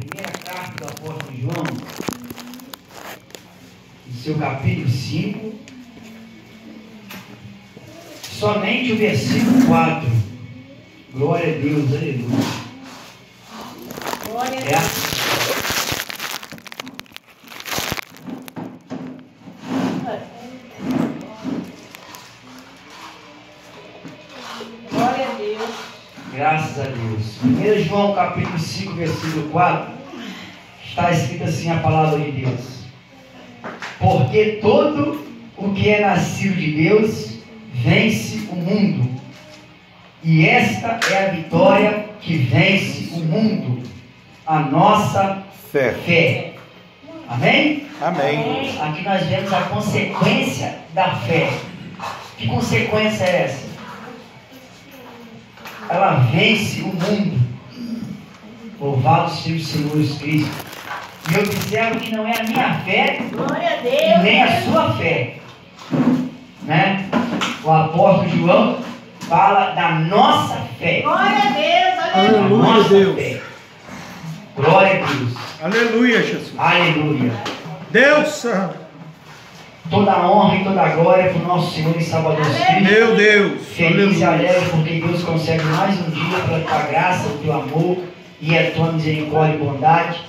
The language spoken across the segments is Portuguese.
Primeira carta do apóstolo João, no seu capítulo 5, somente o versículo 4. Glória a Deus, aleluia. Glória a Deus. Glória a Deus. Graças a Deus. 1 João capítulo 5, versículo 4, está escrito assim a palavra de Deus: porque todo o que é nascido de Deus vence o mundo, e esta é a vitória que vence o mundo, a nossa fé. Amém? Amém. Aqui nós vemos a consequência da fé. Que consequência é essa? Ela vence o mundo. Louvado seja o Senhor Jesus Cristo. E eu observo que não é a minha fé, Glória a e Deus. nem a sua fé, né? O apóstolo João fala da nossa fé. Glória a Deus. Da Aleluia, nossa Deus. fé. Glória a Deus. Aleluia, Jesus. Aleluia. Deus Santo. Toda a honra e toda a glória para o nosso Senhor e Salvador Cristo. Meu Deus. Feliz e Aleluia. alegre porque Deus concede mais um dia pela tua graça, o teu amor e a tua misericórdia e bondade.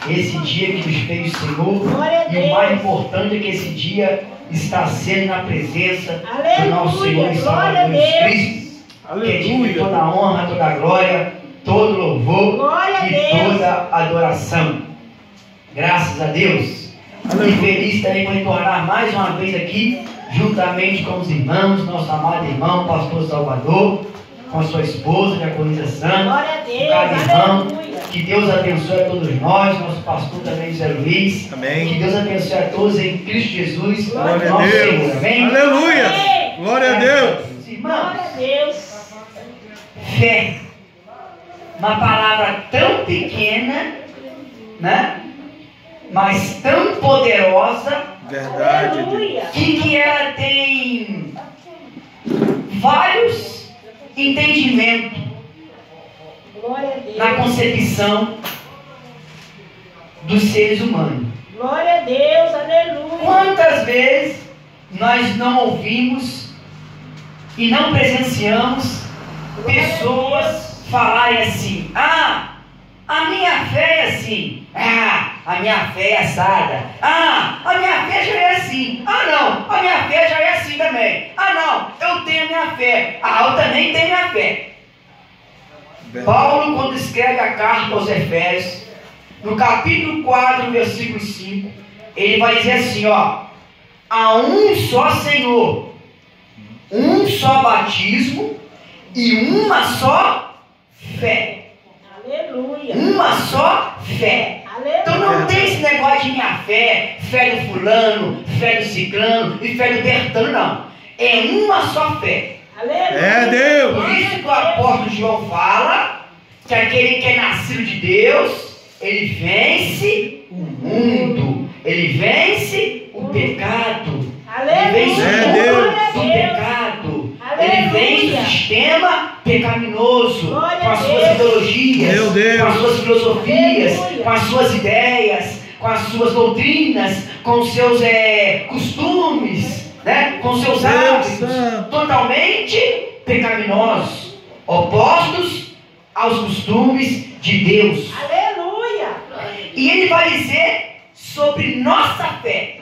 Esse dia que nos fez o Senhor. Glória a E o Deus. mais importante é que esse dia está sendo na presença do nosso Senhor e Aleluia. Salvador Glória a Jesus Deus. Cristo. Que é digno de Aleluia. toda a honra, toda a glória, todo louvor Glória a e Deus. toda adoração. Graças a Deus. E Aleluia. feliz também por retornar mais uma vez aqui, juntamente com os irmãos, nosso amado irmão, pastor Salvador, com a sua esposa, diaconisa Sandra, Glória a com Deus. cada irmão. Aleluia. Que Deus abençoe a todos nós, nosso pastor também, José Luiz. Amém. Que Deus abençoe a todos em Cristo Jesus, Glória a nosso Deus. Senhor. Amém? Aleluia. Amém. Glória a Deus. Irmãos, Glória a Deus. fé, uma palavra tão pequena, né? Mas tão poderosa, Verdade, Deus. Aleluia. que ela tem vários entendimentos Glória a Deus. na concepção dos seres humanos. Glória a Deus. Aleluia. Quantas vezes nós não ouvimos e não presenciamos pessoas falarem assim: ah, a minha fé é assim, ah, a minha fé é assada, ah, a minha fé já é assim, ah não, a minha fé já é assim também, ah não, eu tenho a minha fé, ah, eu também tenho a minha fé. Paulo, quando escreve a carta aos Efésios, no capítulo 4, versículo 5, ele vai dizer assim, ó: há um só Senhor, um só batismo e uma só fé. Aleluia. Uma só fé. Então Aleluia. não tem esse negócio de minha fé, fé do fulano, fé do ciclano e fé do bertano, não. É uma só fé. Aleluia. É Deus. Por isso que o apóstolo João fala que aquele que é nascido de Deus, ele vence o mundo, ele vence o pecado, ele vence o É mundo Deus. do pecado, ele Aleluia. vence o sistema pecaminoso, Glória com as a suas Deus. ideologias, Meu Deus. com as suas filosofias, Aleluia. com as suas ideias, com as suas doutrinas, com os seus costumes, né? Com seus Deus hábitos Santo. totalmente pecaminosos, opostos aos costumes de Deus. Aleluia. E ele vai dizer sobre nossa fé.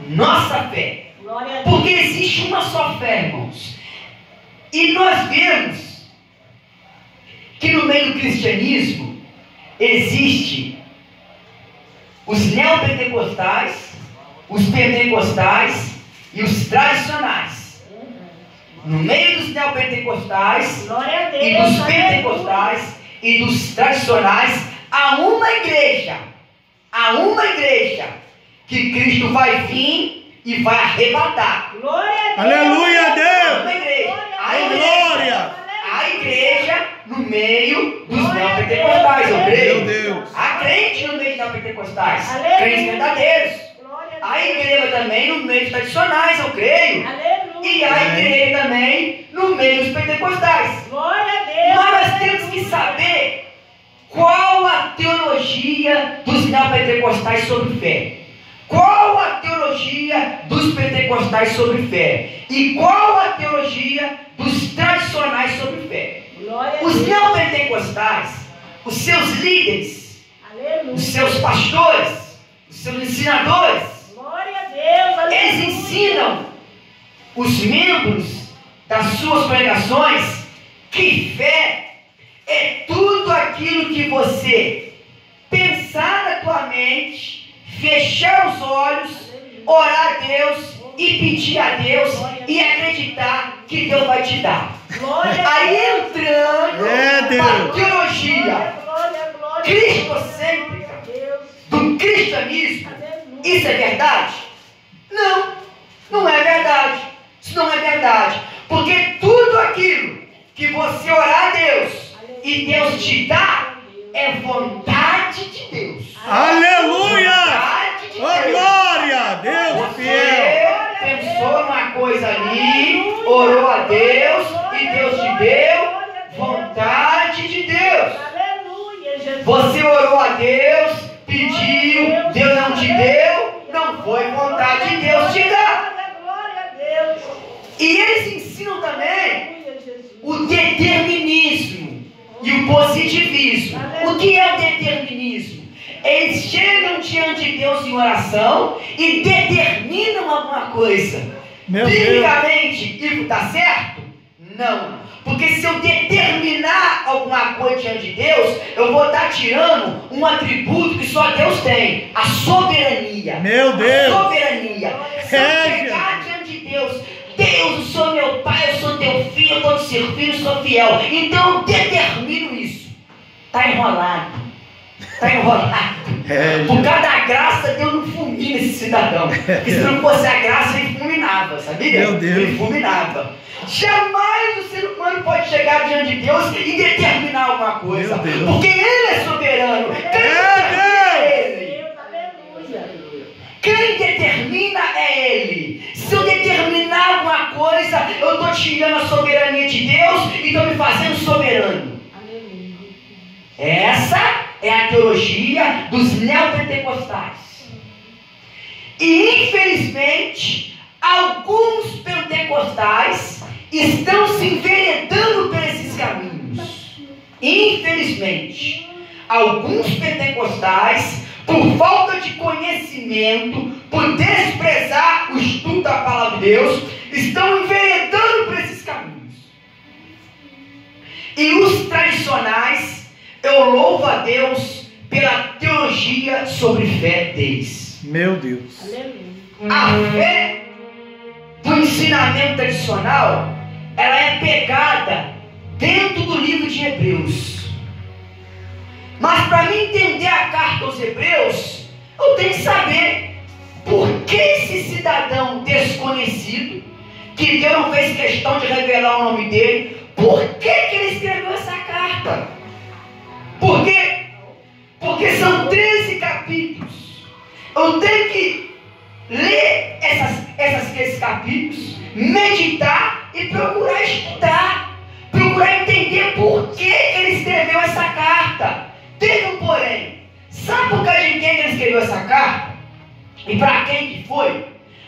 Nossa fé. Glória a Deus. Porque existe uma só fé, irmãos. E nós vemos que no meio do cristianismo existe os neopentecostais, os pentecostais e os tradicionais. No meio dos neopentecostais Glória a Deus. e dos Aleluia. pentecostais e dos tradicionais, há uma igreja que Cristo vai vir e vai arrebatar. Glória a Deus. Aleluia, Há Deus. uma igreja, Glória. a igreja no meio dos Glória a neopentecostais, eu Deus. creio. Meu Deus. Há crente no meio dos neopentecostais, Aleluia. crentes verdadeiros. Glória Há igreja também no meio dos tradicionais, eu creio. Aleluia. E há igreja também no meio dos pentecostais. Glória a Deus. Mas nós temos que saber qual a teologia teologia dos neopentecostais sobre fé? Qual a teologia dos pentecostais sobre fé? E qual a teologia dos tradicionais sobre fé? Glória a Os Deus. neopentecostais, os seus líderes, Aleluia. os seus pastores, os seus ensinadores, Glória a Deus. Aleluia. eles ensinam os membros das suas pregações que fé é tudo aquilo que você pensar na tua mente, fechar os olhos, orar a Deus e pedir a Deus e acreditar que Deus vai te dar. Glória a Aí Deus. entrando Deus. na teologia Glória, glória. cristocêntrica Deus. do cristianismo, Aleluia. isso é verdade? Não, não é verdade. Isso não é verdade. Porque tudo aquilo que você orar a Deus e Deus te dá é vontade de Deus. Aleluia! Vontade de Oh, Deus. glória! Deus fiel! Você pensou numa coisa ali, orou a Deus e Deus te deu vontade de Deus. Aleluia, Jesus. Você orou a Deus, pediu, Deus não te deu, não foi vontade de Deus te dar. Glória a Deus. E eles ensinam também Aleluia, Jesus. o determinismo e o positivismo. O que é o determinismo? Eles chegam diante de Deus em oração e determinam alguma coisa. Meu Deus! Biblicamente, isso está certo? Não. Porque se eu determinar alguma coisa diante de Deus, eu vou estar tirando um atributo que só Deus tem: a soberania. Meu Deus! A soberania. Se eu É, chegar diante de Deus, Deus, eu sou meu pai, eu sou teu filho, eu estou te servindo, eu sou fiel. Então eu determino isso. Está enrolado. Está enrolado. É, Por causa da graça, Deus não fulmina esse cidadão. Porque se não fosse a graça, ele fulminava, sabia? Meu Deus. Ele fulminava. Jamais o ser humano pode chegar diante de Deus e determinar alguma coisa. Meu Deus. Porque Ele é soberano. Quem determina é Ele. Deus, aleluia. Quem determina é Ele. Se eu determinar alguma coisa, eu estou tirando a soberania de Deus e estou me fazendo soberano. Aleluia. Essa é a teologia dos neopentecostais. E infelizmente, alguns pentecostais estão se enveredando por esses caminhos. Infelizmente, alguns pentecostais, por falta de conhecimento, por desprezar o estudo da palavra de Deus, estão enveredando por esses caminhos. E os tradicionais, eu louvo a Deus pela teologia sobre fé deles. Meu Deus! Aleluia. A fé do ensinamento tradicional, ela é pegada dentro do livro de Hebreus. Mas para mim entender a carta aos Hebreus, eu tenho que saber por que esse cidadão desconhecido, que Deus não fez questão de revelar o nome dele, por que ele escreveu essa carta? Por quê? Porque são 13 capítulos. Eu tenho que ler esses capítulos, meditar e procurar estudar, procurar entender por que ele escreveu essa carta. Teve um porém. Sabe por causa de quem ele escreveu essa carta? E para quem que foi?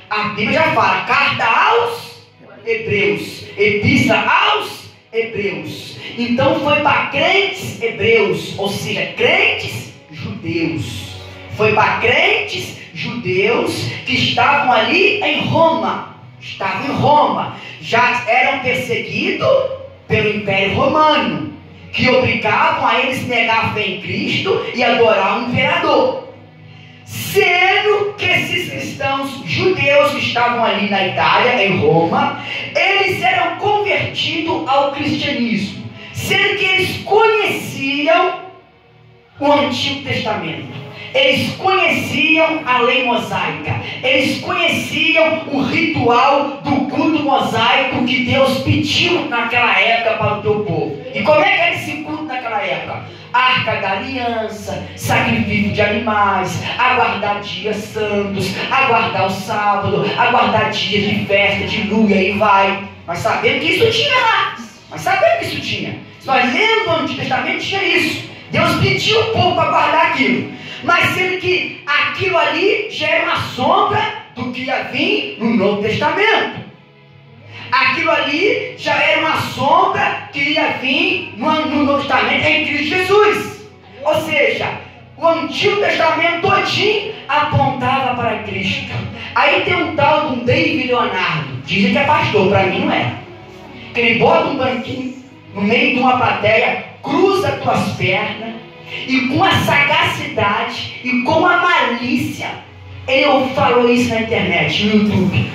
A Bíblia já fala: carta aos Hebreus, epístola aos Hebreus. Então foi para crentes hebreus, ou seja, crentes judeus. Foi para crentes judeus que estavam ali em Roma. Estavam em Roma. Já eram perseguidos pelo Império Romano, que obrigavam a eles negar a fé em Cristo e adorar um imperador. Sendo que esses cristãos judeus que estavam ali na Itália, em Roma, eles eram convertidos ao cristianismo, sendo que eles conheciam o Antigo Testamento. Eles conheciam a lei mosaica, eles conheciam o ritual do culto mosaico que Deus pediu naquela época para o teu povo. E como é que era esse culto naquela época? Arca da aliança, sacrifício de animais, aguardar dias santos, aguardar o sábado, aguardar dias de festa, de lua, e aí vai. Nós sabemos que isso tinha lá, nós sabemos que isso tinha. Se nós lemos o Antigo Testamento, tinha isso. Deus pediu o povo para guardar aquilo. Mas sendo que aquilo ali já era uma sombra do que ia vir no Novo Testamento. Aquilo ali já era uma sombra que ia vir no Novo Testamento em Cristo Jesus. Ou seja, o Antigo Testamento todinho apontava para Cristo. Aí tem um tal de um David Leonardo, dizem que é pastor, para mim não é. Que ele bota um banquinho no meio de uma plateia, cruza tuas pernas e com a sagacidade e com a malícia, ele falou isso na internet, no YouTube.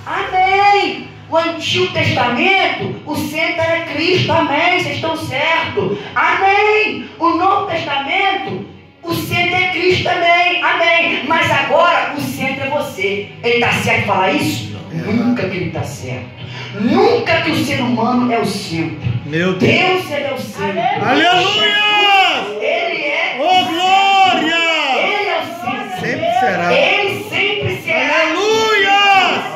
Amém! O Antigo Testamento, o centro era Cristo, amém, vocês estão certos, amém. O Novo Testamento, o centro é Cristo também, amém. Mas agora o centro é você. Ele está certo falar isso? Nunca que ele está certo. Nunca que o ser humano é o centro. Meu Deus, ele é o centro. Aleluia! Ele é. Oh, glória! Ele é o centro. Sempre será. Ele sempre será. Aleluia!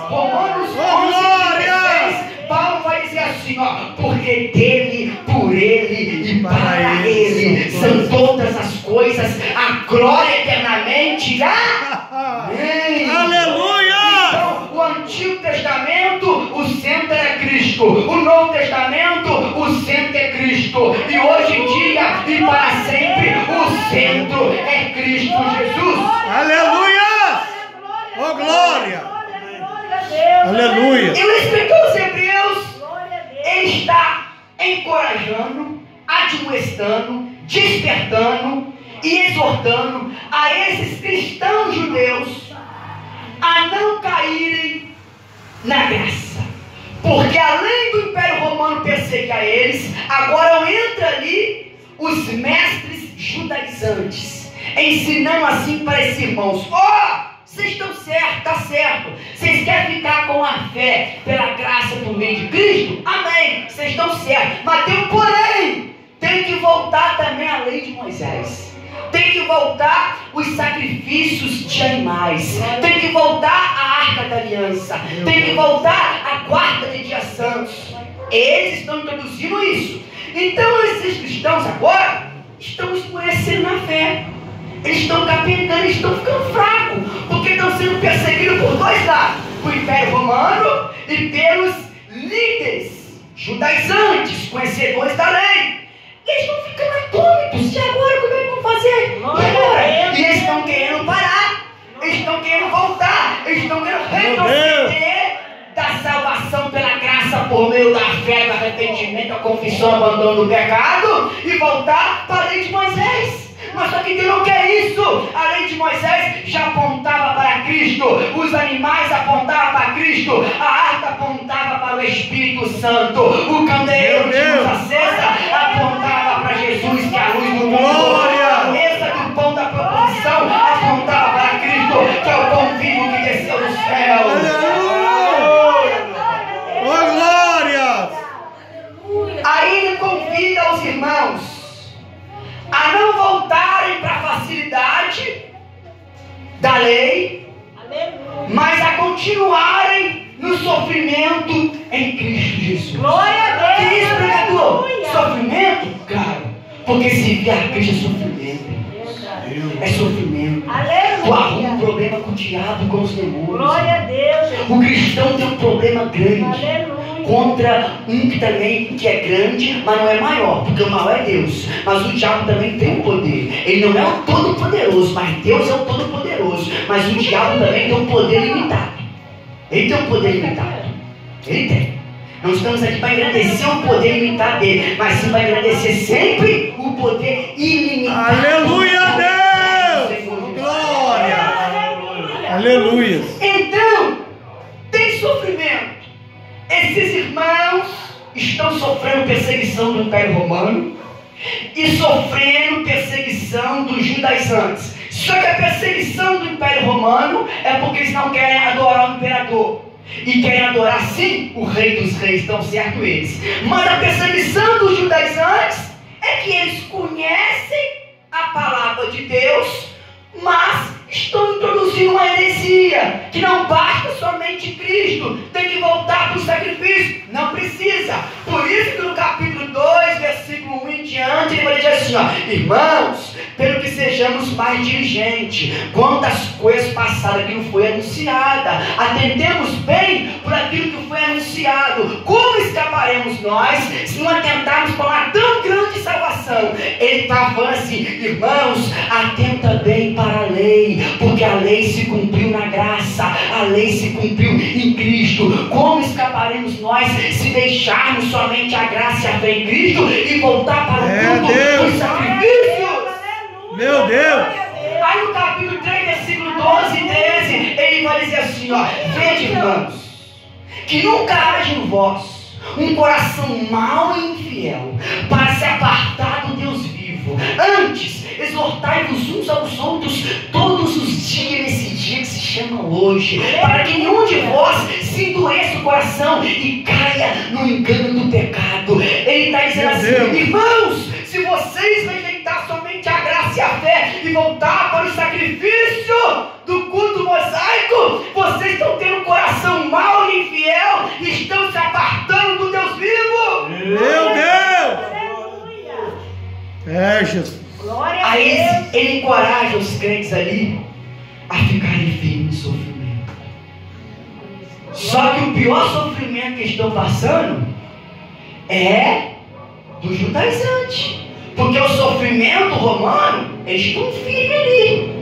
Romanos Oh, 11, glória! 16, Paulo vai dizer assim, porque dele, por ele e para ele são todas as coisas, a glória eternamente. Amém. Aleluia! Então, o Antigo Testamento, o centro era Cristo. O Novo Testamento, o centro é Cristo. E hoje em dia e para sempre, o centro é Cristo Jesus. Aleluia! Oh, glória! Aleluia! E o escritor aos Hebreus, ele está encorajando, admoestando, despertando e exortando a esses cristãos judeus a não caírem na graça. Porque além do Império Romano perseguir a eles, agora entra ali os mestres judaizantes, ensinando assim para esses irmãos: vocês estão certos, está certo. Vocês querem ficar com a fé pela graça por meio de Cristo? Amém, vocês estão certos. Mas tem um porém, tem que voltar também a lei de Moisés. Tem que voltar os sacrifícios de animais. Tem que voltar a arca da aliança. Tem que voltar a guarda de dias santos. Eles estão introduzindo isso. Então esses cristãos agora estão escurecendo na fé. Eles estão capengando, eles estão ficando fracos. Porque estão sendo perseguidos por dois lados: o Império Romano e pelos líderes judaizantes, conhecedores da lei. Eles estão ficando atônitos. E agora como é que vão fazer? E eles estão querendo parar. Eles estão querendo voltar. Eles estão querendo retroceder da salvação pela graça por meio da fé, do arrependimento, a confissão, abandono do pecado, e voltar para a lei de Moisés. Mas só que Deus não quer isso. A lei de Moisés já apontava para Cristo. Os animais apontavam para Cristo. A arca apontava para o Espírito Santo. O candeeiro de luz acesa apontava para Jesus, que é a luz do mundo. A mesa do pão da proposição apontava para Cristo, que é o pão vivo que desceu do céu. Oh, glória! Aí ele convida os irmãos a não voltarem para a facilidade da lei, mas a continuarem no sofrimento em Cristo Jesus. Glória a Deus! Que isso, pregador? Sofrimento? Claro, porque se vier Cristo é sofrimento. É sofrimento. Tu arruma um problema com o diabo, com os demônios. Glória a Deus! O cristão tem um problema grande. Aleluia! Contra um que também que é grande, mas não é maior, porque o maior é Deus. Mas o diabo também tem um poder. Ele não é o todo-poderoso, mas Deus é o todo-poderoso. Mas o diabo também tem um poder limitado. Ele tem um poder limitado. Ele tem. Não estamos aqui para engrandecer o poder limitado dele, mas sim para engrandecer sempre o poder ilimitado. Aleluia, Deus! Glória! Aleluia! Então, tem sofrimento. Esses irmãos estão sofrendo perseguição do Império Romano e sofrendo perseguição dos judaizantes. Só que a perseguição do Império Romano é porque eles não querem adorar o imperador e querem adorar sim o Rei dos Reis, estão certo eles. Mas a perseguição dos judaizantes é que eles conhecem a palavra de Deus, mas estão introduzindo uma heresia, que não basta somente Cristo, tem que voltar para o sacrifício. Não precisa. Por isso que no capítulo 2, versículo 1 em diante, diante, ele vai dizer assim, ó, irmãos, pelo que sejamos mais diligentes, quantas coisas passadas que não foi anunciada, atentemos bem por aquilo que foi anunciado. Como escaparemos nós se não atentarmos para uma tão grande salvação? Ele está falando assim, irmãos, atenta bem para a lei, porque a lei se cumpriu na graça, a lei se cumpriu em Cristo. Como escaparemos nós se deixarmos somente a graça e a fé em Cristo e voltar para o culto dos sacrifícios? Meu Deus! Aí no capítulo 3, versículo 12 e 13, ele vai dizer assim, ó, vede, irmãos, que nunca haja em vós um coração mau e infiel, para se apartar do Deus vivo. Antes, exortai-vos uns aos outros todos os dias, nesse dia que se chama hoje, para que nenhum de vós se endureça o coração e caia no engano do pecado. Ele está dizendo assim, irmãos, se vocês rejeitar somente a graça e a fé e voltar para o sacrifício do culto mosaico, vocês estão tendo um coração mau e infiel e estão se apartando do Deus vivo. Meu Deus! É, Jesus. Aí ele encoraja os crentes ali a ficarem firmes no sofrimento. Só que o pior sofrimento que estão passando é do judaizante, porque o sofrimento romano, eles estão firmes ali.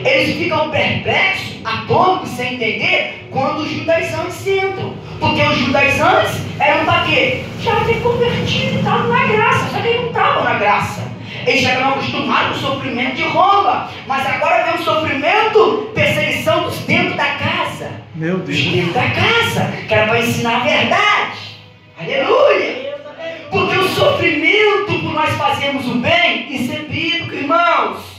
Eles ficam perplexos, atônicos, sem entender quando os judaizantes entram, porque os judaizantes eram para quê? Já ter convertido, estavam na graça, só que eles não estavam na graça. Eles já estavam acostumados com o sofrimento de Roma, mas agora vem o sofrimento, perseguição dos dentro da casa. Meu Deus. Dos dentro da casa, que era para ensinar a verdade. Aleluia! Porque o sofrimento por nós fazermos o bem, isso é bíblico, irmãos.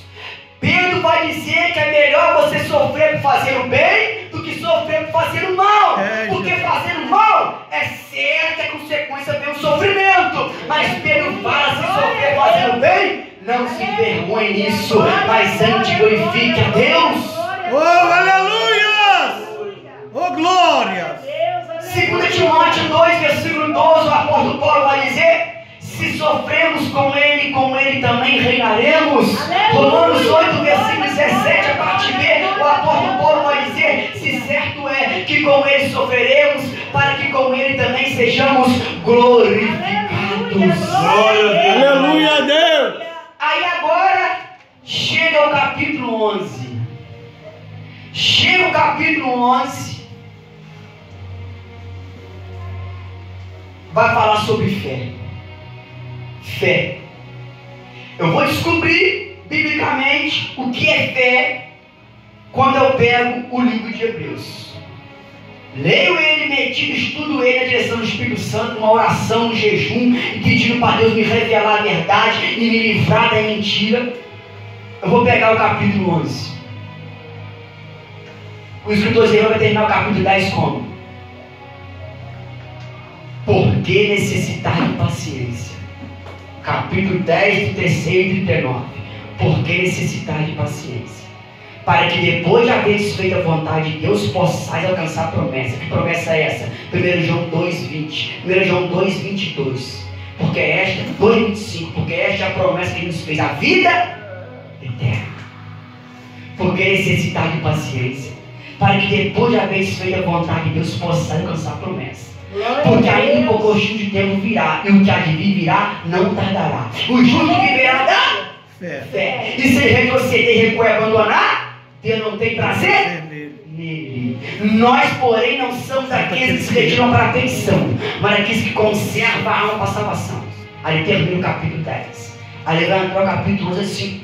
Pedro vai dizer que é melhor você sofrer por fazer o bem do que sofrer por fazer o mal. Porque fazer o mal é certo que a consequência vem o sofrimento. Mas Pedro fala, se sofrer por fazer o bem, não se envergonhe nisso, mas antes glorifique a Deus. Oh, aleluia! Oh, glória! 2 Timóteo 2, versículo 12, o apóstolo Paulo vai dizer, se sofremos com ele também reinaremos. Romanos 8, versículo 17, a parte B, o apóstolo Paulo vai dizer, se certo é que com ele sofreremos, para que com ele também sejamos glorificados. Aleluia a Deus! Aí agora, chega o capítulo 11. Chega o capítulo 11. Vai falar sobre fé. Fé. Eu vou descobrir biblicamente o que é fé quando eu pego o livro de Hebreus. Leio ele, medito, estudo ele, a direção do Espírito Santo, uma oração, um jejum, e pedindo para Deus me revelar a verdade e me livrar da mentira. Eu vou pegar o capítulo 11. O escritor Zerão vai terminar o capítulo 10 como? Por que necessitar de paciência? Capítulo 10, 36 e 39. Por que necessitar de paciência? Para que depois de haver feito a vontade de Deus, possais alcançar a promessa. Que promessa é essa? 1 João 2,20. 1 João 2,22. Porque esta, 2,25. Porque esta é a promessa que ele nos fez. A vida eterna. Por que necessitar de paciência? Para que depois de haver feito a vontade de Deus, possais alcançar a promessa. Porque ainda um pouquinho de tempo virá, e o que há de vir virá não tardará. O justo viverá da fé. E se ele retroceder e recuar e abandonar, Deus não tem prazer nele. Nós, porém, não somos aqueles que se retiram para a perdição, mas aqueles que conservam a alma para a salvação. Aí termina o capítulo 10. Aí vai entrar o capítulo 11 assim: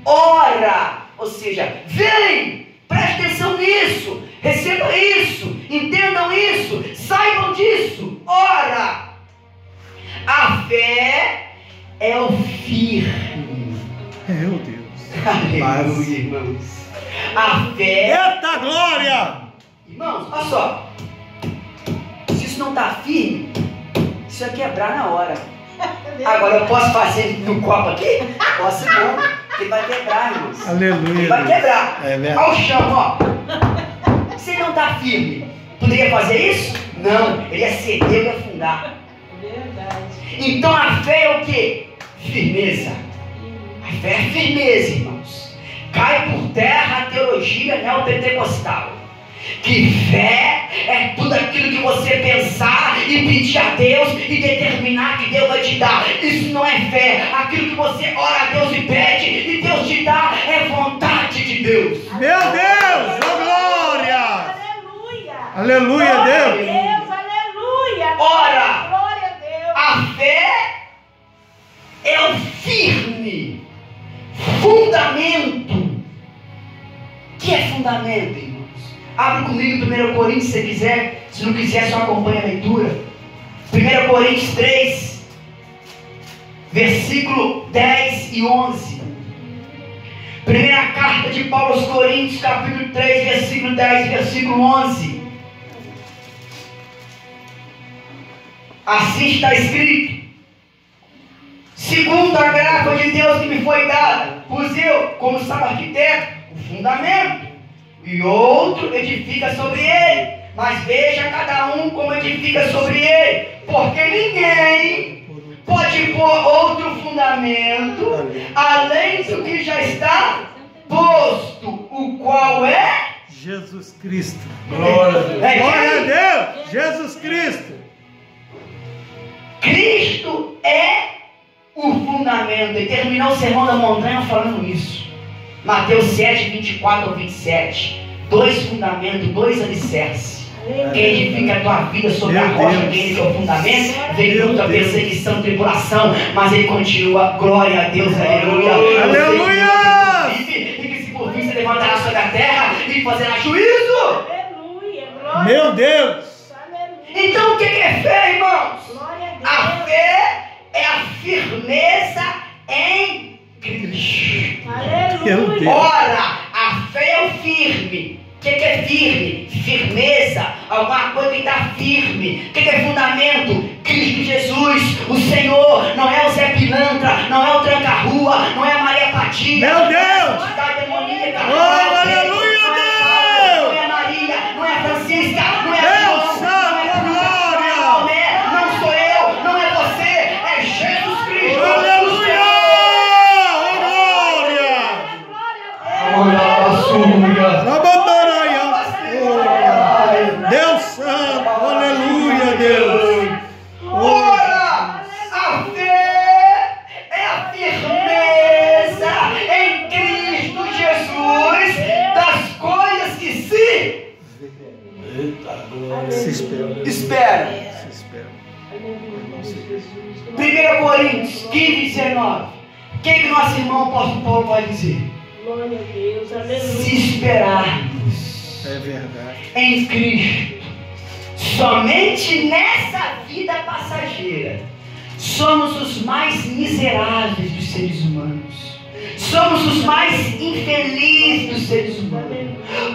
ora, ou seja, vem, preste atenção nisso. Recebam isso, entendam isso, saibam disso. Ora, a fé é o firme. Meu Deus. Aleluia, irmãos. A fé. Eita glória! Irmãos, olha só. Se isso não está firme, isso vai quebrar na hora. Agora eu posso fazer no copo aqui? Posso não, ele vai quebrar, irmãos. Aleluia. Ele vai quebrar. É verdade. Olha o chão, ó. Se ele não está firme, poderia fazer isso? Não, ele ia ceder e ia afundar. Verdade. Então a fé é o quê? Firmeza. A fé é firmeza, irmãos. Cai por terra a teologia neopentecostal. Que fé é tudo aquilo que você pensar e pedir a Deus e determinar que Deus vai te dar. Isso não é fé. Aquilo que você ora a Deus e pede e Deus te dá é vontade de Deus. Meu Deus, oh glória! Aleluia. Aleluia, Glória a Deus! Deus, aleluia. Ora, Glória a Deus. a fé é o firme fundamento. O que é fundamento, irmãos? Abre comigo 1 Coríntios se você quiser. Se não quiser, só acompanha a leitura. 1 Coríntios 3, versículo 10 e 11. Primeira carta de Paulo aos Coríntios, capítulo 3, versículo 10 e versículo 11. Assim está escrito: segundo a graça de Deus que me foi dada, pus eu, como sabe arquiteto, o fundamento, e outro edifica sobre ele. Mas veja cada um como edifica sobre ele, porque ninguém pode pôr outro fundamento além do que já está posto, o qual é Jesus Cristo. Glória a Deus. Glória a Deus! Jesus Cristo! Cristo é o fundamento. E terminou o sermão da montanha falando isso. Mateus 7, 24 ao 27. 2 fundamentos, 2 alicerces. Quem edifica a tua vida sobre a rocha, quem é o fundamento, vem luta, perseguição, tribulação, mas ele continua, glória a Deus, aleluia. Aleluia! E que se por fim se levantará sobre a terra e fazerá juízo. Aleluia. Glória Meu Deus! Aleluia. Então o que é fé, irmãos? Glória a Deus. A fé é a firmeza em Cristo. Meu Aleluia. Deus. Ora, a fé é o firme. O que é firme? Firmeza, alguma coisa que está firme. O que é fundamento? Cristo Jesus, o Senhor. Não é o Zé Pilantra, não é o Tranca-Rua, não é a Maria Padilha. Meu Deus! Não é a demoníaca, Oh, não é a aleluia, não é a Paula, não é a Maria, não é a Francisca, não é a Deus João, Santo, não é a glória! Salomé, não sou eu, não é você, é Jesus Cristo. Aleluia! Oh glória! Rabandaraia! Oh, Deus Santo! Aleluia, Deus! Ora, a fé é a firmeza em Cristo Jesus das coisas que se Eita, glória. Se espera. esperam. Se espera. 1 Coríntios 15, 19. O que nosso irmão apóstolo Paulo vai dizer? Glória a Deus. Aleluia. Se esperarmos É verdade. em Cristo, somente nessa vida passageira, somos os mais miseráveis dos seres humanos. Somos os mais infelizes dos seres humanos.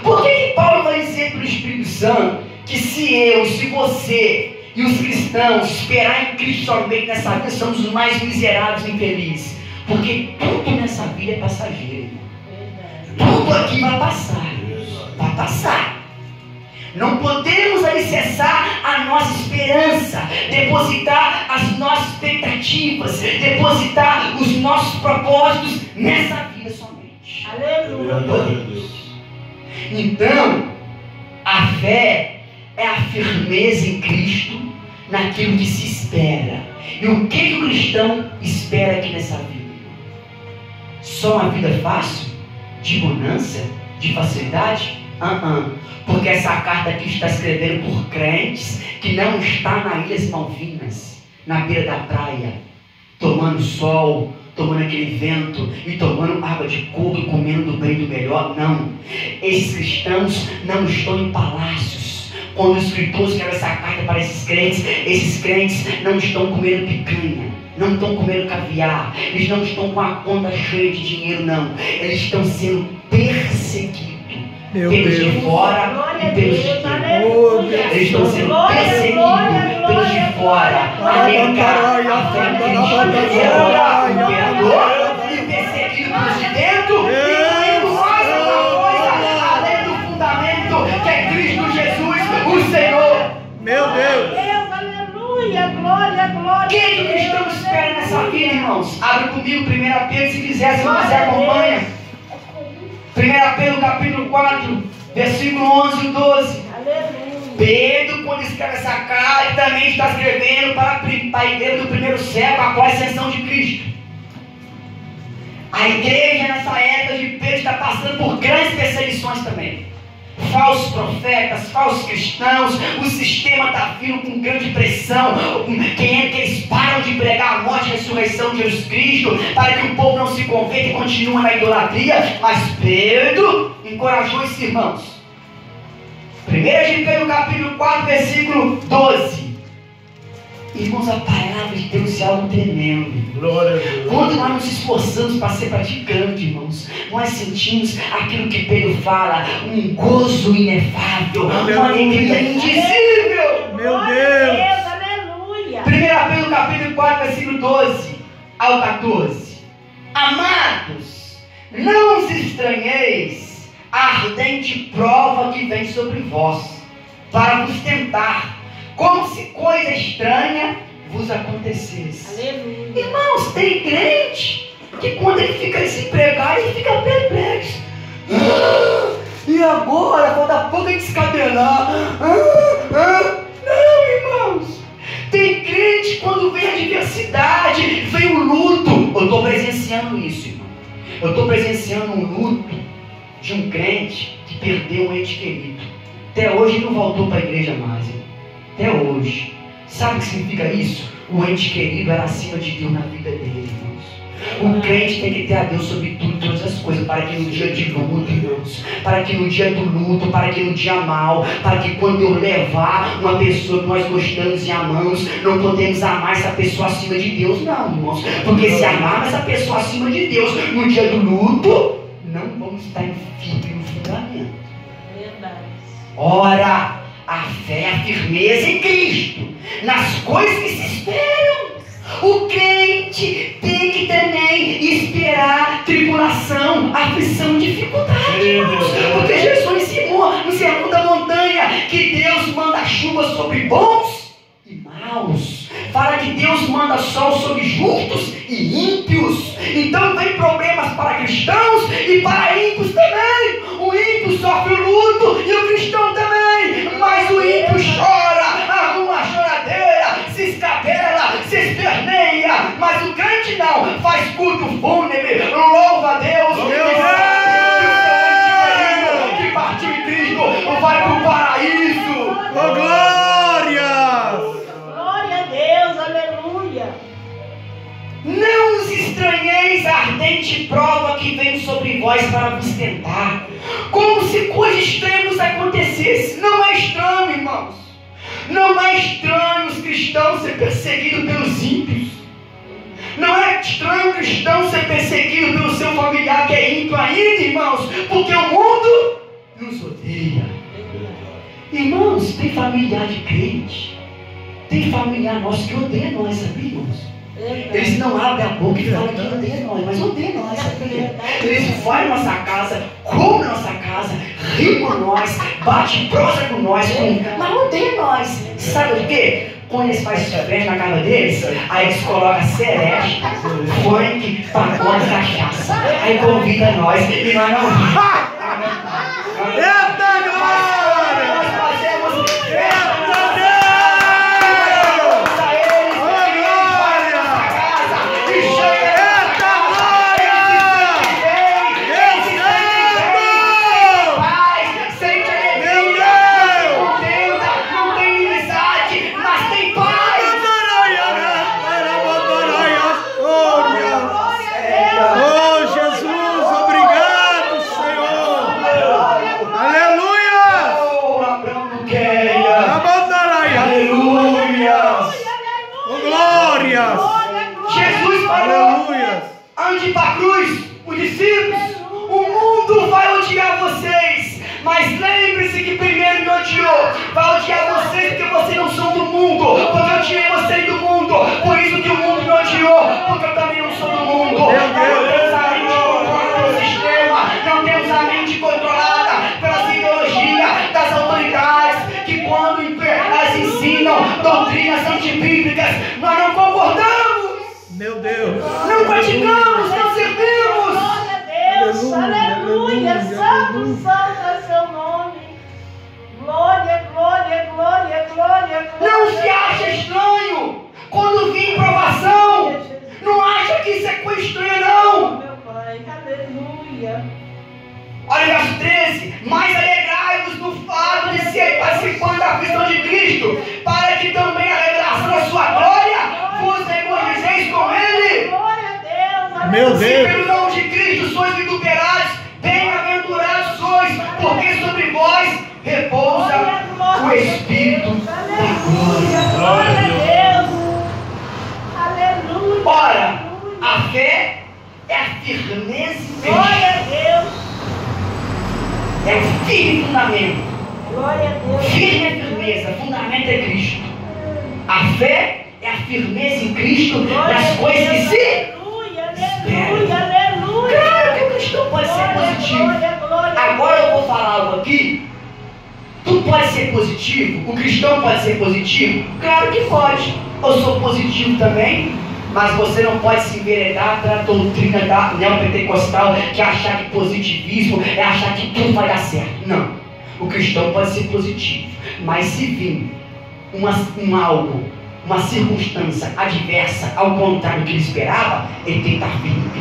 Por que Paulo vai dizer pelo Espírito Santo que se você e os cristãos esperar em Cristo somente nessa vida, somos os mais miseráveis e infelizes? Porque tudo nessa vida é passageiro, irmão. Tudo aqui vai passar. Vai passar. Não podemos alicerçar a nossa esperança, depositar as nossas expectativas, depositar os nossos propósitos nessa vida somente. Aleluia. Glória a Deus. Então, a fé é a firmeza em Cristo naquilo que se espera. E o que o cristão espera aqui nessa vida? Só uma vida fácil? De bonança? De facilidade? Porque essa carta aqui está escrevendo por crentes que não está nas Ilhas Malvinas, na beira da praia, tomando sol, tomando aquele vento e tomando água de coco e comendo do bem e do melhor. Não. Esses cristãos não estão em palácios. Quando o escritor escreve essa carta para esses crentes não estão comendo picanha, não estão comendo caviar, eles não estão com a conta cheia de dinheiro, não. Eles estão sendo perseguidos pelos de fora e pelos de dentro. Eles estão sendo perseguidos pelos de fora. A negar a fé em Cristo, e adorar o imperador, e perseguido pelos de dentro, e incluindo mais uma coisa, além do fundamento que é Cristo Jesus, o Senhor. Meu Deus! Aleluia. Glória, glória. Quem o cristão Abra comigo 1 Pedro, se quiser, se não quiser, acompanha. 1 Pedro capítulo 4, versículo 11 e 12. Aleluia. Pedro, quando escreve essa carta, também está escrevendo para a igreja do primeiro século, após a ascensão de Cristo. A igreja nessa época de Pedro está passando por grandes perseguições também. Falsos profetas, falsos cristãos, o sistema está vindo com grande pressão. Quem é que eles param de pregar a morte e a ressurreição de Jesus Cristo para que o povo não se converta e continue na idolatria? Mas Pedro encorajou esses irmãos. 1 de Pedro capítulo 4, versículo 12. Irmãos, a palavra de Deus é algo tremendo. Glória a Deus. Quando nós nos esforçamos para ser praticante, irmãos, nós sentimos aquilo que Pedro fala, um gozo inefável, uma alegria indizível. Meu Glória Deus. a Deus, aleluia. 1 Pedro capítulo 4, versículo 12 ao 14. Amados, não os estranheis a ardente prova que vem sobre vós, para vos tentar, como se coisa estranha vos acontecesse. Aleluia. Irmãos, tem crente que quando ele fica desempregado, ele fica perplexo. E agora? Falta pouco ele descabelar. Não, irmãos. Tem crente quando vem a adversidade, vem o luto. Eu estou presenciando isso, irmão. Eu estou presenciando um luto de um crente que perdeu um ente querido. Até hoje ele não voltou para a igreja mais, irmão. Até hoje. Sabe o que significa isso? O ente querido era acima de Deus na vida dele, irmãos. O crente tem que ter a Deus sobre tudo, todas as coisas, para que no dia de luto, irmãos, para que no dia do luto, para que no dia mal, para que quando eu levar uma pessoa que nós gostamos e amamos, não podemos amar essa pessoa acima de Deus, não, irmãos. Porque se amarmos essa pessoa acima de Deus no dia do luto, não vamos estar em firme no fundamento. Verdade. Ora, a fé é a firmeza em Cristo, nas coisas que se esperam. O crente tem que também esperar tribulação, aflição, dificuldade, irmãos. Porque Jesus ensinou no Sermão da Montanha que Deus manda chuva sobre bons e maus. Fala que Deus manda sol sobre justos e ímpios. Então vem problemas para cristãos e para ímpios também. O ímpio sofre o luto e o cristão também. Mas o ímpio chora, arruma a choradeira, se escabela, se esperneia. Mas o crente não, faz culto fúnebre, louva a Deus. Que partiu em Cristo vai para o paraíso. Oh, glória! Glória a Deus, aleluia. Não os estranheis a ardente prova que vem sobre vós para vos tentar, como se coisa estranha vos acontecesse. Não é estranho, irmãos. Não é estranho os cristãos ser perseguidos pelos ímpios. Não é estranho o cristão ser perseguido pelo seu familiar que é ímpio ainda, irmãos, porque o mundo nos odeia. Irmãos, tem familiar de crente, tem familiar nosso que odeia nós, sabia, irmãos? Eles não abrem a boca e falam que odeiam nós, mas odeiam nós, sabia? Eles vão na nossa casa, comem na nossa casa, riem por nós, bate prosa com nós, mas odeiam nós. Sabe o quê? Quando eles fazem festa na casa deles, aí eles colocam seresta, funk, pagode, cachaça. Aí convida nós e nós não. Eita glória! Nós fazemos festa. Jesus falou, ande para a cruz, os discípulos, o mundo vai odiar vocês, mas lembre-se que primeiro me odiou, vai odiar vocês porque vocês não são do mundo, porque eu tirei vocês do mundo, por isso que o mundo me odiou, porque eu também não sou do mundo. Não temos a mente controlada pelo sistema, não temos a mente controlada pelas ideologias das autoridades, que quando elas ensinam doutrinas antibíblicas, nós não concordamos. Meu Deus! Não praticamos glorificamos, nós servimos. Glória a Deus. Aleluia. Santo, santo é seu nome. Glória, glória, glória, glória, glória. Não se acha estranho quando vir provação. Não acha que isso é coisa estranha, não. Meu Pai, aleluia. Olha o verso 13. Mas alegrai-vos no fato de ser participante da aflição de Cristo, para que também a revelação da sua glória vos regozijeis com Ele. Glória a Deus. Meu Se Deus. pelo nome de Cristo sois vituperados, bem-aventurados sois, porque sobre vós repousa o Espírito da glória. Glória a Deus. Aleluia. Ora, a fé é a firmeza em Cristo. Glória a Deus. É o firme fundamento. Glória a Deus. Firme é firmeza, fundamento é Cristo. A fé é a firmeza em Cristo das coisas que se... Aleluia, aleluia, aleluia. Claro que o cristão pode ser positivo. Agora eu vou falar algo aqui. Tu pode ser positivo? O cristão pode ser positivo? Claro que pode. Eu sou positivo também, mas você não pode se enveredar pela doutrina da neopentecostal, que é achar que positivismo é achar que tudo vai dar certo. Não. O cristão pode ser positivo, mas se vir uma circunstância adversa ao contrário do que ele esperava, ele tem que estar firme.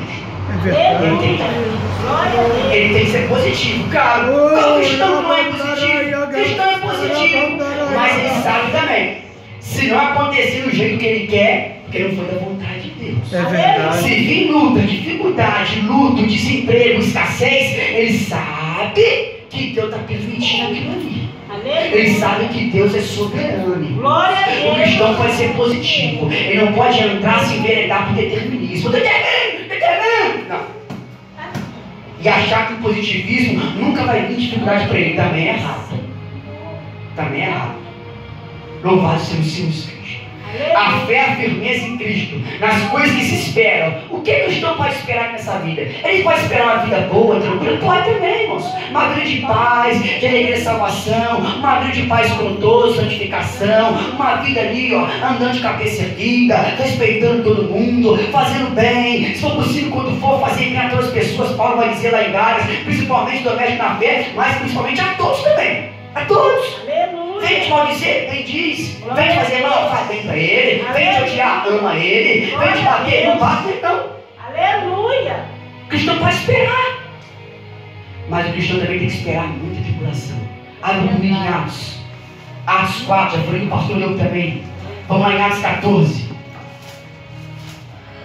É verdade. Ele tem que estar firme. Glória a Deus. Ele tem que ser positivo, cara. O cristão não é positivo, o cristão é positivo, mas ele sabe também. Se não acontecer do jeito que ele quer, porque não foi da vontade de Deus. É verdade. Se vir luta, dificuldade, luto, desemprego, escassez, ele sabe que Deus está permitindo aquilo ali. Aleluia. Ele sabe que Deus é soberano. Glória a Deus. O cristão pode ser positivo. Ele não pode entrar se enveredar por determinismo. Determino. Não. E achar que o positivismo nunca vai vir dificuldade para ele. Também é errado. Também é errado. Louvado seja o Senhor Jesus Cristo. A fé é a firmeza em Cristo, nas coisas que se esperam. O que o cristão pode esperar nessa vida? Ele pode esperar uma vida boa, tranquila? Pode também, irmãos. Uma vida de paz, de alegria e salvação, uma vida de paz com todos, santificação, uma vida ali, ó, andando de cabeça erguida, respeitando todo mundo, fazendo bem, se for possível, quando for fazer bem a todas as pessoas. Paulo vai dizer lá em Gálatas, principalmente doméstico na fé, mas principalmente a todos também. A todos. Aleluia. Vem te maldizer, vem diz. Vem te fazer mal, faz bem para ele. Vem te odiar, ama ele. Vem te bater, não bate, não. Aleluia. O cristão pode esperar. Mas o cristão também tem que esperar muita tribulação. Abre comigo em Atos. Atos 4, já falei que o pastor leu também. Vamos lá em Atos 14.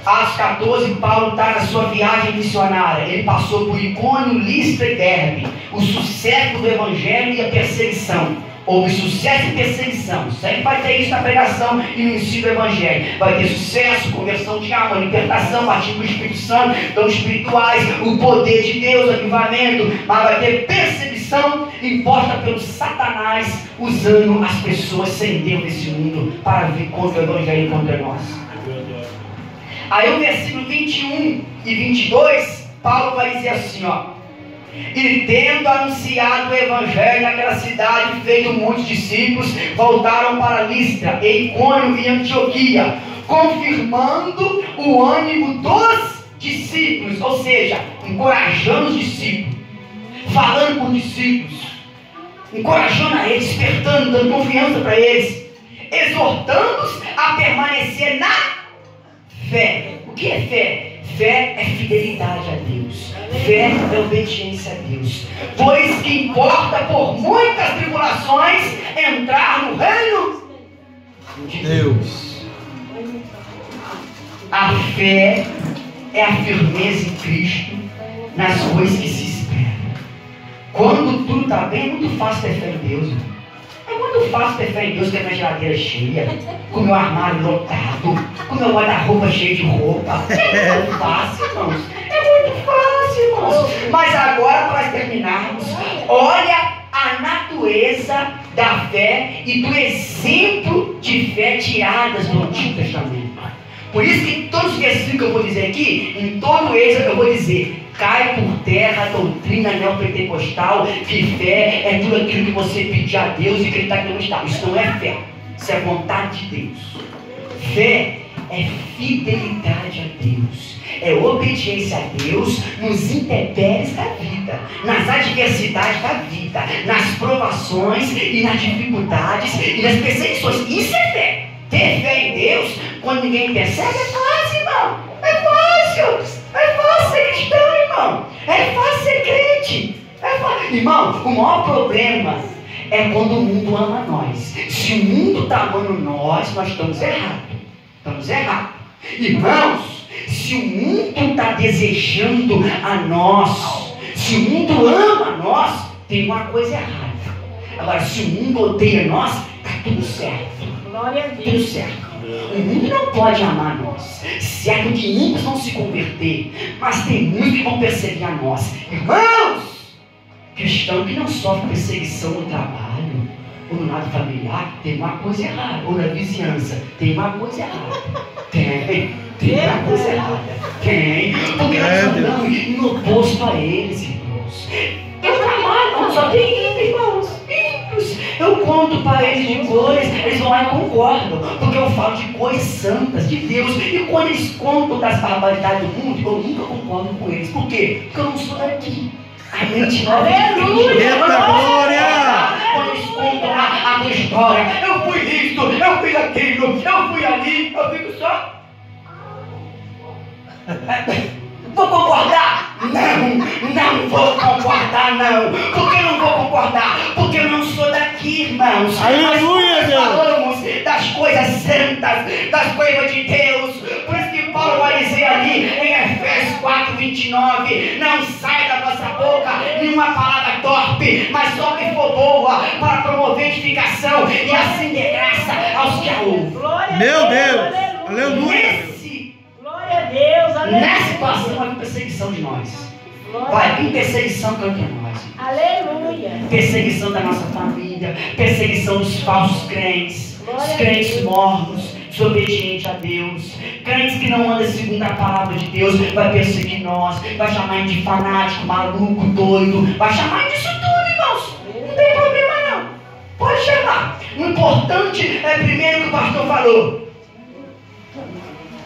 Atos 14, Paulo está na sua viagem missionária. Ele passou por Icônio, Listra e Derbe. O sucesso do evangelho e a perseguição. Houve sucesso e perseguição. Sempre vai ter isso na pregação e no ensino do evangelho. Vai ter sucesso, conversão de alma, libertação, batismo do Espírito Santo, dons espirituais, o poder de Deus, avivamento. Mas vai ter perseguição imposta pelo Satanás, usando as pessoas sem Deus nesse mundo para vir contra o evangelho e contra nós. Aí o versículo 21 e 22, Paulo vai dizer assim, ó. E tendo anunciado o evangelho naquela cidade, feito muitos discípulos, voltaram para Listra, Icônio e Antioquia, confirmando o ânimo dos discípulos, ou seja, encorajando os discípulos, falando com os discípulos, encorajando a eles, despertando, dando confiança para eles, exortando-os a permanecer na fé. O que é fé? Fé é fidelidade a Deus. Fé é obediência a Deus. Pois que importa por muitas tribulações entrar no reino de Deus. A fé é a firmeza em Cristo nas coisas que se esperam. Quando tudo está bem, é muito fácil ter fé em Deus. É muito fácil ter fé em Deus, ter minha geladeira cheia, com meu armário lotado, com meu guarda-roupa cheio de roupa. É muito fácil, irmãos. É muito fácil, irmãos. Mas agora, para terminarmos, olha a natureza da fé e do exemplo de fé tiradas do Antigo Testamento. Por isso que em todos os versículos que eu vou dizer aqui, em todo eles eu vou dizer: cai por terra a doutrina neopentecostal que fé é tudo aquilo que você pedir a Deus e acreditar que não está. Isso não é fé, isso é vontade de Deus. Fé é fidelidade a Deus, é obediência a Deus nos intempéries da vida, nas adversidades da vida, nas provações e nas dificuldades e nas perseguições. Isso é fé. Ter fé em Deus, quando ninguém percebe, é fácil, irmão. É fácil. É fácil ser cristão, irmão. É fácil ser crente. É fácil. Irmão, o maior problema é quando o mundo ama nós. Se o mundo está amando nós estamos errados. Estamos errados. Irmãos, se o mundo está desejando a nós, se o mundo ama nós, tem uma coisa errada. Agora, se o mundo odeia nós, está tudo certo. Glória a Deus. Tudo certo. O mundo não pode amar nós. Certo que muitos vão se converter, mas tem muitos que vão perseguir a nós. Irmãos, cristão que não sofre perseguição no trabalho, ou no lado familiar, tem uma coisa errada. Ou na vizinhança, tem uma coisa errada. Tem uma coisa errada. Tem. Porque nós andamos no oposto a eles, irmãos. Eu trabalho, só tem ímpios, irmãos. Ímpios. Eu conto para eles de coisas, eles vão lá e concordam. Porque eu falo de coisas santas, de Deus. E quando eles contam das barbaridades do mundo, eu nunca concordo com eles. Por quê? Porque eu não sou daqui. A mente nova. Aleluia! Eita glória! Quando eles contam a minha história, eu fui isto, eu fui aquilo, eu fui ali, eu fico só. Vou concordar? Não vou concordar, não. Por que não vou concordar? Porque eu não sou daqui, irmãos. Aleluia, Nós falamos das coisas santas, das coisas de Deus. Por isso que Paulo vai dizer ali em Efésios 4:29, não sai da vossa boca nenhuma palavra torpe, mas só que for boa, para promover edificação e assim de graça aos que a ouvem. Glória a Meu Deus! Aleluia. Aleluia! Glória a Deus. Aleluia. Nessa situação vai vir perseguição de nós. Glória Vai a vir Deus. perseguição contra nós. Aleluia. Perseguição da nossa família, perseguição dos falsos crentes, Glória os a crentes Deus. mornos, desobedientes a Deus, crentes que não andam segundo a palavra de Deus, vai perseguir nós, vai chamar de fanático, maluco, doido, vai chamar disso tudo, irmãos. Não tem problema não. Pode chamar. O importante é primeiro que o pastor falou.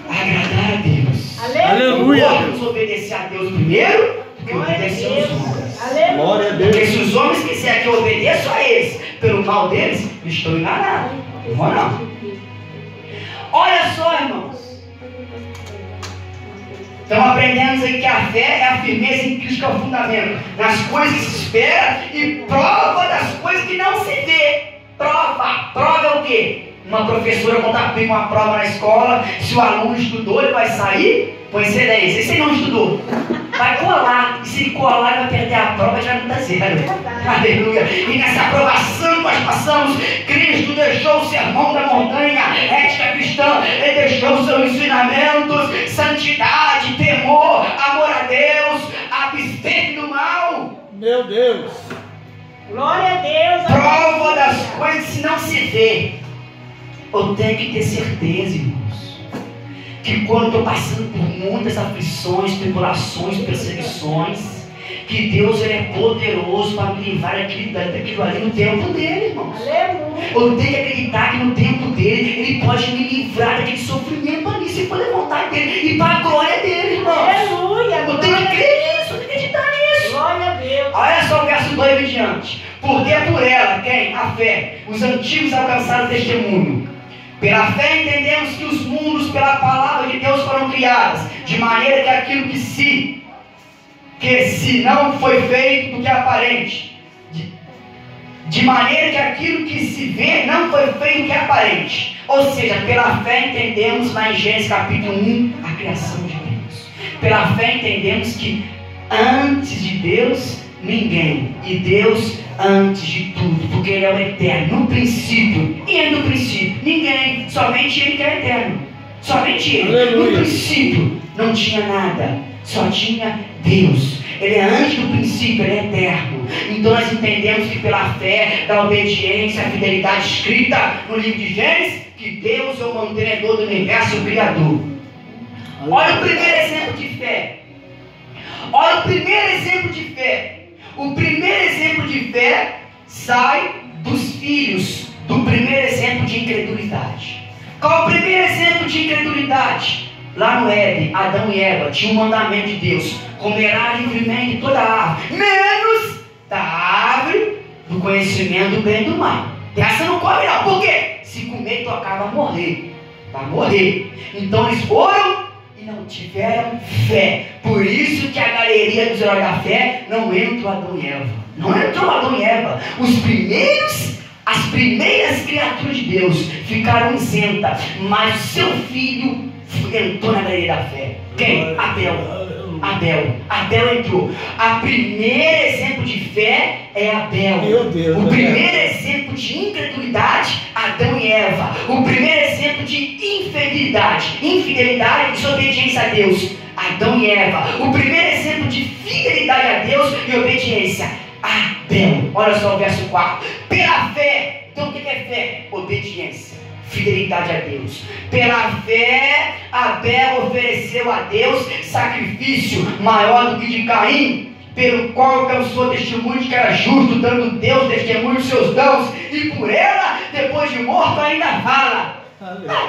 Agradar a Deus. Aleluia. Vamos obedecer a Deus primeiro, porque Glória a obedecer Deus. aos homens. Aleluia. Glória a Porque Deus! se os homens quiserem que eu obedeça a eles, pelo mal deles, eu estou enganado. Não vou não. Olha só, irmãos. Então aprendemos aí que a fé é a firmeza em Cristo, que é o fundamento nas coisas que se espera e prova das coisas que não se vê. Prova é o quê? Uma professora, quando aplica uma prova na escola, se o aluno estudou, ele vai sair com excelência. E se ele não estudou, vai colar. E se ele colar, ele vai perder a prova e já não dá zero. Aleluia. E nessa aprovação que nós passamos, Cristo deixou o sermão da montanha, ética cristã, ele deixou os seus ensinamentos, santidade, temor, amor a Deus, abster do mal. Meu Deus! Glória a Deus. Prova das coisas que não se vê. Eu tenho que ter certeza, irmãos, que quando estou passando por muitas aflições, tribulações, perseguições, que Deus ele é poderoso para me livrar daquilo ali no tempo dele, irmãos. Aleluia. Eu tenho que acreditar que no tempo dele, ele pode me livrar daquele sofrimento ali, se for da vontade dele, e para a glória dele, irmãos. Aleluia. Eu tenho que crer nisso, eu tenho que acreditar nisso. Glória a Deus. Olha só o verso 2 em diante. Porque é por ela, quem? A fé. Os antigos alcançaram o testemunho. Pela fé entendemos que os mundos pela palavra de Deus foram criados, de maneira que aquilo que se não foi feito do que é aparente. De maneira que aquilo que se vê não foi feito do que é aparente. Ou seja, pela fé entendemos lá em Gênesis capítulo 1, a criação de Deus. Pela fé entendemos que antes de Deus, ninguém. E Deus antes de tudo, porque Ele é o eterno, no princípio. E Ele no princípio, ninguém, somente Ele que é eterno. Somente Ele. Aleluia. No princípio não tinha nada, só tinha Deus. Ele é antes do princípio, Ele é eterno. Então nós entendemos que pela fé, da obediência, a fidelidade escrita no livro de Gênesis, que Deus é o mantenedor do universo, o Criador. Olha o primeiro exemplo de fé. Olha o primeiro exemplo de fé. O primeiro exemplo de fé sai dos filhos do primeiro exemplo de incredulidade. Qual é o primeiro exemplo de incredulidade? Lá no Éden, Adão e Eva tinham um mandamento de Deus: comerá livremente toda a árvore, menos da árvore do conhecimento do bem e do mal. Essa não come não. Por quê? Se comer, tu acaba a morrer. Vai morrer. Então eles foram e não tiveram fé. Por isso que a galeria dos heróis da fé não entrou Adão e Eva. Não entrou Adão e Eva. As primeiras criaturas de Deus ficaram isentas, mas o seu filho entrou na galeria da fé. Quem? Abel entrou. O primeiro exemplo de fé é Abel. Meu Deus, o primeiro exemplo de incredulidade, Adão e Eva. O primeiro exemplo de infidelidade e desobediência a Deus, Adão e Eva. O primeiro exemplo de fidelidade a Deus e obediência, Abel. Olha só o verso 4. Pela fé. Então o que é fé? Obediência, fidelidade a Deus. Pela fé, Abel ofereceu a Deus sacrifício maior do que de Caim, pelo qual alcançou testemunho de que era justo, dando Deus testemunho dos seus dons, e por ela, depois de morto, ainda fala.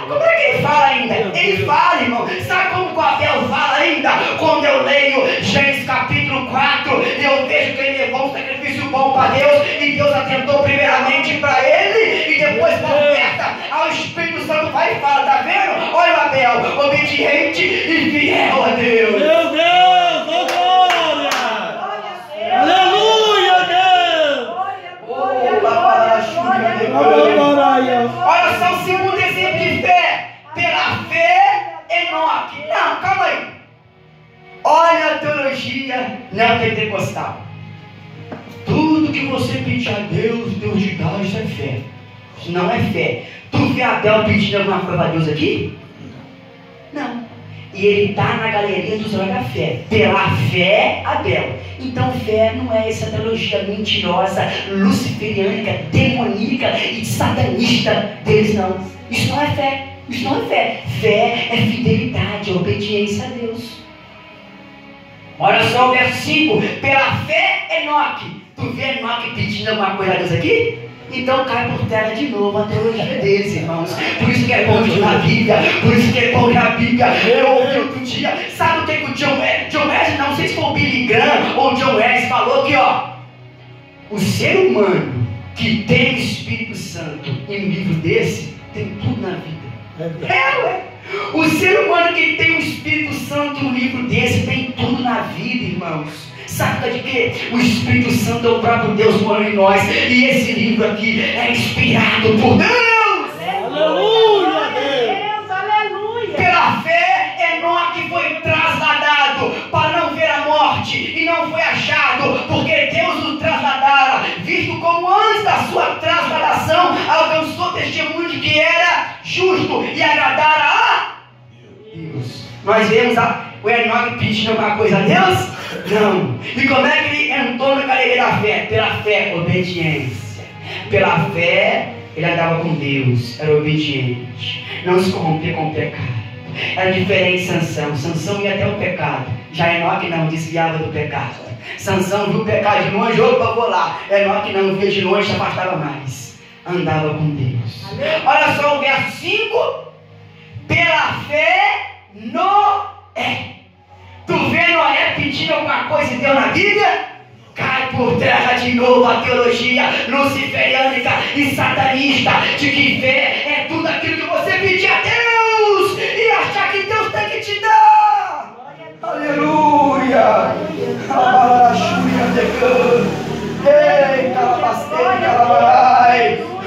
Como é que ele fala ainda? Ele fala, irmão. Sabe como o Abel fala ainda? Quando eu leio Gênesis capítulo 4, eu vejo que ele levou um sacrifício bom para Deus, e Deus atentou primeiramente para ele, e depois para a oferta ao Espírito Santo vai e fala, tá vendo? Olha o Abel, obediente e fiel a Deus. Meu Deus, oh glória! Aleluia, Deus! Olha só o segundo exemplo de fé. Pela fé, Enoque. Não, calma aí. Olha a teologia neopentecostal. Tudo que você pedir a Deus, Deus te dá, isso é fé. Isso não é fé. Tu vê Abel pedindo alguma coisa a Deus aqui? Não. E ele está na galeria dos heróis da fé. Pela fé, Abel. Então fé não é essa teologia mentirosa, luciferiana, demoníaca e satanista deles, não. Isso não é fé. Isso não é fé. Fé é fidelidade, obediência a Deus. Olha só o verso 5. Pela fé, Enoque. Tu vê Enoque pedindo alguma coisa a Deus aqui? Então cai por terra de novo a teologia deles, irmãos. Por isso que é bom de a Bíblia. Por isso que é bom a Bíblia. Eu ouvi outro dia. Sabe o que o John Wesley, não sei se foi o Billy Graham ou o John Wesley, falou que, ó, o ser humano que tem o Espírito Santo em um livro desse, tem tudo na vida. Ué. O ser humano que tem o Espírito Santo em um livro desse, tem tudo na vida, irmãos. Sabe de quê? O Espírito Santo é o próprio Deus morando em nós. E esse livro aqui é inspirado por Deus. Aleluia, Deus. Aleluia. Pela fé, Enoque foi trasladado para não ver a morte. E não foi achado, porque Deus o trasladara. Visto como antes da sua trasladação alcançou testemunho de que era justo e agradara a Deus. Nós vemos o Enoque pedindo alguma coisa a Deus? Não. E como é que ele entrou na galeria da fé? Pela fé, obediência. Pela fé, ele andava com Deus, era obediente, não se corrompia com o pecado. Era diferente de Sansão. Sansão ia até o pecado. Já Enoque não, desviava do pecado. Sansão viu o pecado de longe, opa, vou lá. Enoque não, via de longe, se afastava mais. Andava com Deus. Olha só o verso 5. Pela fé, Noé. Tu vê Noé pedindo alguma coisa e deu na Bíblia? Cai por terra de novo a teologia luciferiânica e satanista de que fé é tudo aquilo que você pedir a Deus e achar que Deus tem que te dar. Aleluia!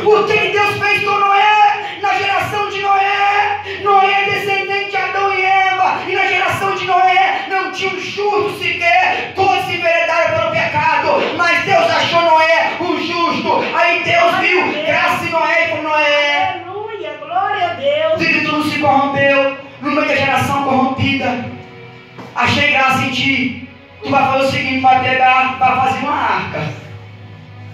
O que Deus fez com Noé na geração de Noé? Noé é descendente de Adão e Eva, e na geração de Noé não tinha um justo sequer, todos se enveredaram pelo pecado, mas Deus achou Noé um justo. Aí Deus viu graça em Noé e falou: Noé, Aleluia, glória a Deus. se tu não se corrompeu no meio da geração corrompida, achei graça em ti. Tu vai fazer o seguinte: vai fazer uma arca.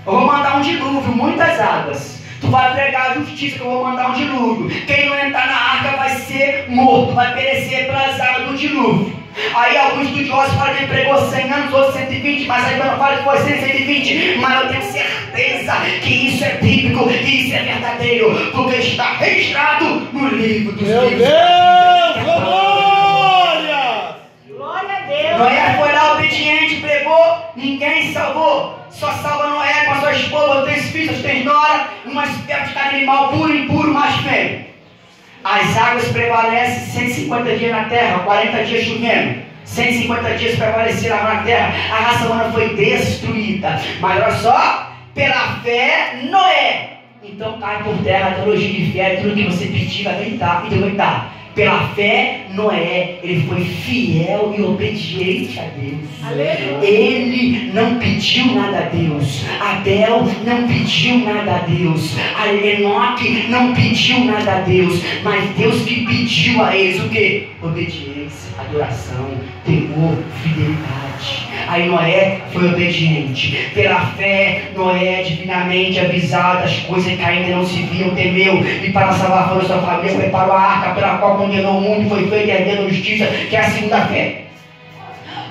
Eu vou mandar um dilúvio, muitas águas. Tu vai pregar a justiça que eu vou mandar um dilúvio. Quem não entrar na arca vai ser morto, vai perecer pelas águas do dilúvio. Aí alguns estudiosos falam que ele pregou 100 anos, outros 120, mas aí não fala que foi 120, mas eu tenho certeza que isso é bíblico, que isso é verdadeiro, porque está registrado no livro dos Meu livros. Deus, glória! Glória a Deus. Noé foi lá obediente, pregou, ninguém salvou. Só salva Noé com a sua esposa, 3 filhos, 3 noras, uma espécie de cada animal puro, impuro, macho feio. As águas prevalecem 150 dias na terra, 40 dias chovendo. 150 dias prevaleceram na terra. A raça humana foi destruída. Mas olha só, pela fé, Noé. Então cai por terra a teologia de fé, tudo que você pedir vai acreditar e acreditar. Pela fé, Noé, ele foi fiel e obediente a Deus. Aleluia. Ele não pediu nada a Deus. Abel não pediu nada a Deus. Enoque não pediu nada a Deus. Mas Deus que pediu a eles o quê? Obediência, adoração, temor, fidelidade. Aí Noé foi obediente. Pela fé, Noé, divinamente avisado das coisas que ainda não se viam, temeu. E para salvar a sua família, preparou a arca pela qual condenou o mundo e foi feita herdando justiça, que é a segunda fé.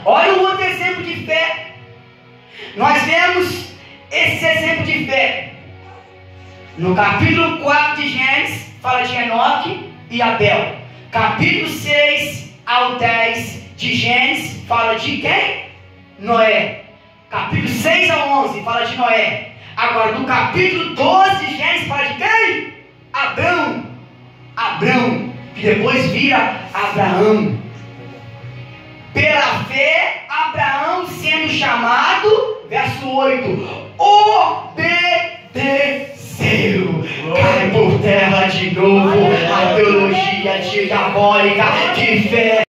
Olha o outro exemplo de fé. Nós vemos esse exemplo de fé no capítulo 4 de Gênesis, fala de Enoque e Abel. Capítulo 6 ao 10 de Gênesis, fala de quem? Noé. Capítulo 6 ao 11 fala de Noé. Agora do capítulo 12 de Gênesis fala de quem? Abrão, que depois vira Abraão. Pela fé, Abraão sendo chamado, verso 8, obedeceu. Cai por terra de novo a teologia diabólica de fé.